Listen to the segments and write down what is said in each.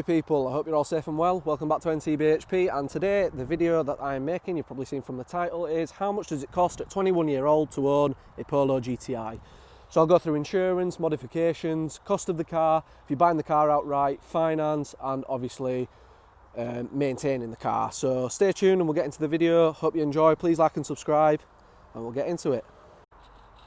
Howdy people, I hope you're all safe and well. Welcome back to NCBHP, and today the video that I'm making, you've probably seen from the title, is how much does it cost at 21-year-old to own a Polo GTI. So I'll go through insurance, modifications, cost of the car, if you're buying the car outright, finance, and obviously maintaining the car. So stay tuned and we'll get into the video. Hope you enjoy. Please like and subscribe and we'll get into it.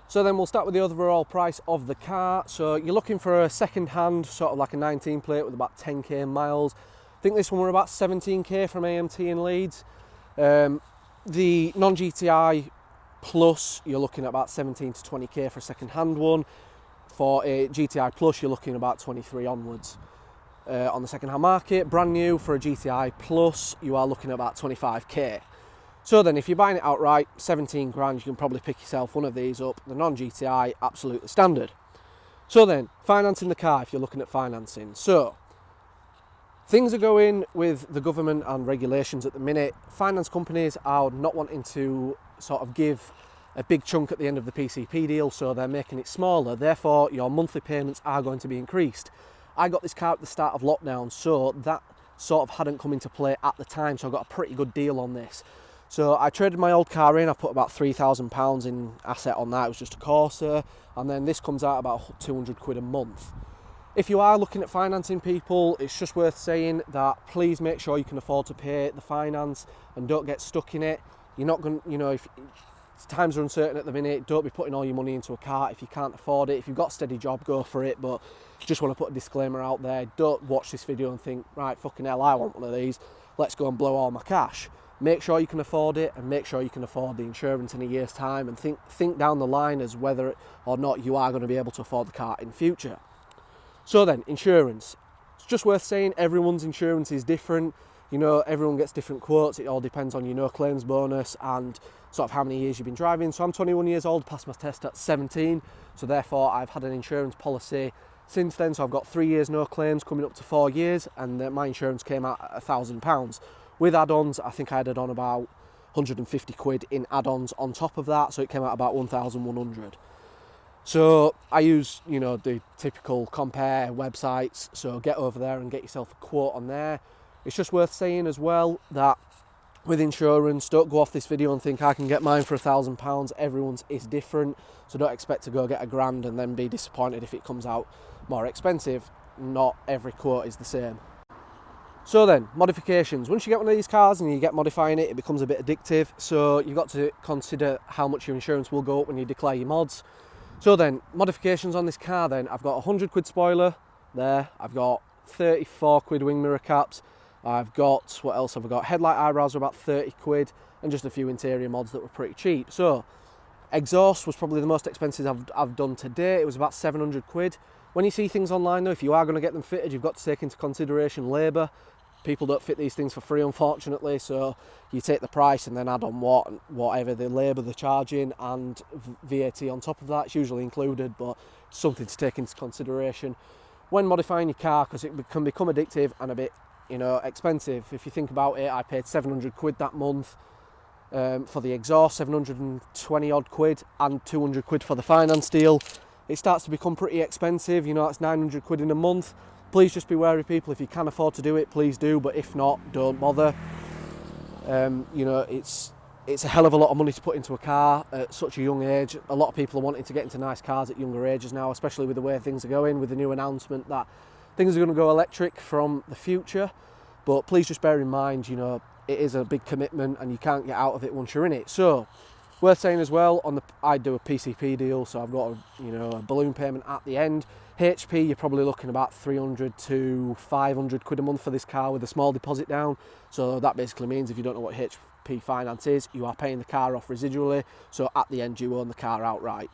So then we'll start with the overall price of the car. So you're looking for a second hand, sort of like a 19 plate with about 10k miles. I think this one were about 17k from AMT in Leeds. The non-GTI Plus, you're looking at about 17 to 20k for a second hand one. For a GTI Plus, you're looking about 23 onwards. On the second hand market, brand new for a GTI Plus, you are looking at about 25k. So then if you're buying it outright, 17 grand, you can probably pick yourself one of these up. The non-GTI, absolutely standard. So then, financing the car, if you're looking at financing. So, things are going with the government and regulations at the minute. Finance companies are not wanting to sort of give a big chunk at the end of the PCP deal, so they're making it smaller. Therefore, your monthly payments are going to be increased. I got this car at the start of lockdown, so that sort of hadn't come into play at the time, so I got a pretty good deal on this. So I traded my old car in, I put about £3,000 in asset on that, it was just a Corsa, and then this comes out about 200 quid a month. If you are looking at financing people, it's just worth saying that please make sure you can afford to pay the finance and don't get stuck in it. You're not going to, you know, if times are uncertain at the minute, don't be putting all your money into a car if you can't afford it. If you've got a steady job, go for it, but just want to put a disclaimer out there. Don't watch this video and think, right, fucking hell, I want one of these, let's go and blow all my cash. Make sure you can afford it and make sure you can afford the insurance in a year's time, and think down the line as whether or not you are going to be able to afford the car in future. So then, insurance. It's just worth saying everyone's insurance is different. You know, everyone gets different quotes. It all depends on your no claims bonus and sort of how many years you've been driving. So I'm 21 years old, passed my test at 17. So therefore I've had an insurance policy since then. So I've got 3 years no claims, coming up to 4 years, and my insurance came out at £1,000. With add-ons, I think I added on about 150 quid in add-ons on top of that, so it came out about 1,100. So I use, you know, the typical compare websites, so get over there and get yourself a quote on there. It's just worth saying as well that with insurance, don't go off this video and think I can get mine for £1,000. Everyone's is different, so don't expect to go get £1,000 and then be disappointed if it comes out more expensive. Not every quote is the same. So then, modifications. Once you get one of these cars and you get modifying it, it becomes a bit addictive. So you've got to consider how much your insurance will go up when you declare your mods. So then, modifications on this car then. I've got a 100 quid spoiler there. I've got 34 quid wing mirror caps. I've got, what else have I got? Headlight eyebrows are about 30 quid and just a few interior mods that were pretty cheap. So, exhaust was probably the most expensive I've done today. It was about 700 quid. When you see things online though, if you are going to get them fitted, you've got to take into consideration labour. People don't fit these things for free, unfortunately, so you take the price and then add on whatever the labour they're charging, and VAT on top of that. It's usually included, but it's something to take into consideration when modifying your car, because it can become addictive and a bit, you know, expensive. If you think about it, I paid 700 quid that month for the exhaust, 720 odd quid, and 200 quid for the finance deal. It starts to become pretty expensive, you know, it's 900 quid in a month. Please just be wary, people. If you can afford to do it, please do, but if not, don't bother. You know, it's a hell of a lot of money to put into a car at such a young age. A lot of people are wanting to get into nice cars at younger ages now, especially with the way things are going, with the new announcement that things are going to go electric from the future. But please just bear in mind, you know, it is a big commitment and you can't get out of it once you're in it. So, worth saying as well, I do a PCP deal, so I've got a balloon payment at the end. HP, you're probably looking about 300 to 500 quid a month for this car with a small deposit down. So that basically means, if you don't know what HP finance is, you are paying the car off residually. So at the end, you own the car outright.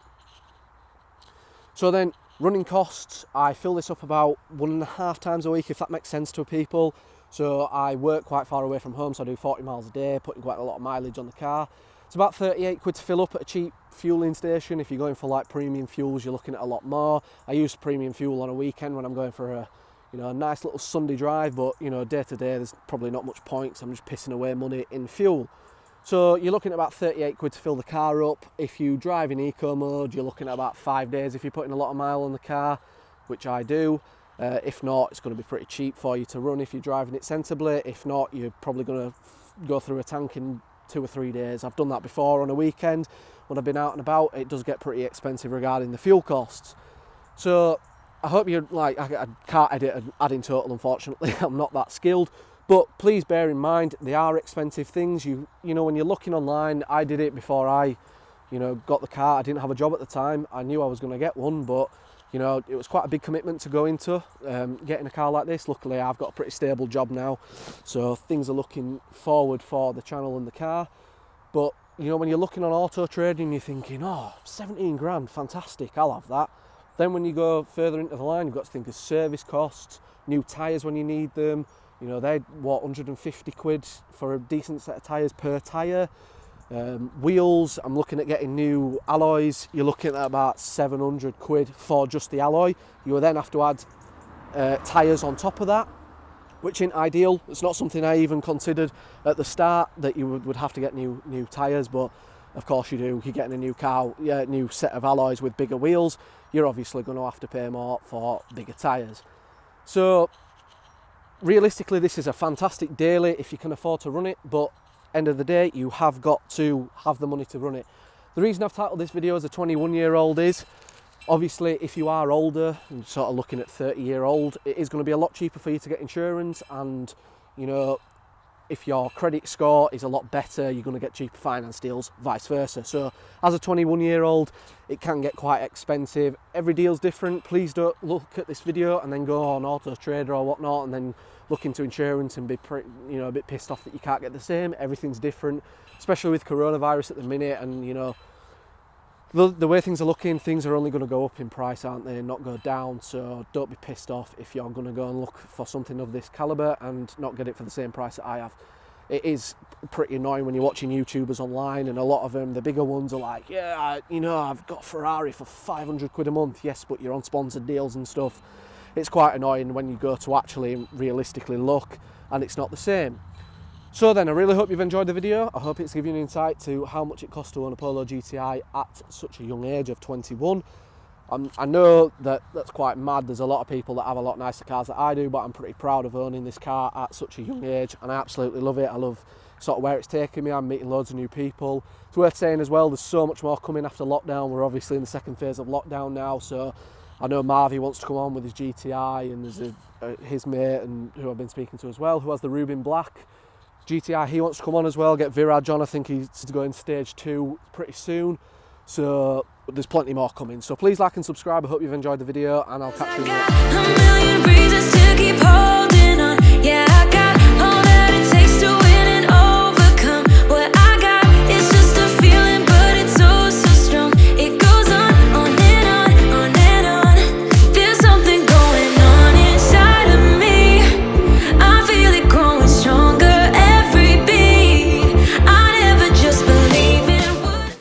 So then, running costs, I fill this up about 1.5 times a week, if that makes sense to people. So I work quite far away from home, so I do 40 miles a day, putting quite a lot of mileage on the car. It's about 38 quid to fill up at a cheap fueling station. If you're going for like premium fuels, you're looking at a lot more. I use premium fuel on a weekend when I'm going for a nice little Sunday drive, but you know, day to day there's probably not much point, so I'm just pissing away money in fuel. So you're looking at about 38 quid to fill the car up. If you drive in eco mode, you're looking at about 5 days if you're putting a lot of mile on the car, which I do. If not, it's going to be pretty cheap for you to run if you're driving it sensibly. If not, you're probably going to go through a tank in 2 or 3 days. I've done that before on a weekend when I've been out and about. It does get pretty expensive regarding the fuel costs. So I hope you're like, I can't edit an adding total, unfortunately. I'm not that skilled. But please bear in mind, they are expensive things. You know, when you're looking online, I did it before I, got the car. I didn't have a job at the time. I knew I was going to get one, but, it was quite a big commitment to go into getting a car like this. Luckily, I've got a pretty stable job now, so things are looking forward for the channel and the car. But, when you're looking on Auto Trader and you're thinking, oh, 17 grand, fantastic, I'll have that. Then when you go further into the line, you've got to think of service costs, new tyres when you need them. They're, 150 quid for a decent set of tyres per tyre. Wheels, I'm looking at getting new alloys. You're looking at about 700 quid for just the alloy. You will then have to add tyres on top of that, which isn't ideal. It's not something I even considered at the start, that you would have to get new tyres, but of course you do. You're getting a new car, new set of alloys with bigger wheels. You're obviously going to have to pay more for bigger tyres. So realistically, this is a fantastic daily if you can afford to run it, but end of the day, you have got to have the money to run it. The reason I've titled this video as a 21-year-old is, obviously, if you are older and sort of looking at 30-year-old, it is going to be a lot cheaper for you to get insurance, and if your credit score is a lot better, you're going to get cheaper finance deals, vice versa. So as a 21-year-old, it can get quite expensive. Every deal's different. Please don't look at this video and then go on Auto Trader or whatnot and then look into insurance and be pretty, a bit pissed off that you can't get the same. Everything's different, especially with coronavirus at the minute, and the way things are looking, things are only going to go up in price, aren't they, not go down. So don't be pissed off if you're going to go and look for something of this calibre and not get it for the same price that I have. It is pretty annoying when you're watching YouTubers online, and a lot of them, the bigger ones, are like, yeah, I've got a Ferrari for 500 quid a month. Yes, but you're on sponsored deals and stuff. It's quite annoying when you go to actually realistically look and it's not the same. So then, I really hope you've enjoyed the video. I hope it's given you an insight to how much it costs to own a Polo GTI at such a young age of 21. I know that that's quite mad. There's a lot of people that have a lot nicer cars than I do, but I'm pretty proud of owning this car at such a young age, and I absolutely love it. I love sort of where it's taking me. I'm meeting loads of new people. It's worth saying as well, there's so much more coming after lockdown. We're obviously in the second phase of lockdown now, so I know Marvy wants to come on with his GTI, and there's his mate, and who I've been speaking to as well, who has the Rubin Black GTI. He wants to come on as well, get Viraj on. I think he's going stage 2 pretty soon. So there's plenty more coming. So please like and subscribe. I hope you've enjoyed the video, and I'll catch you in the next.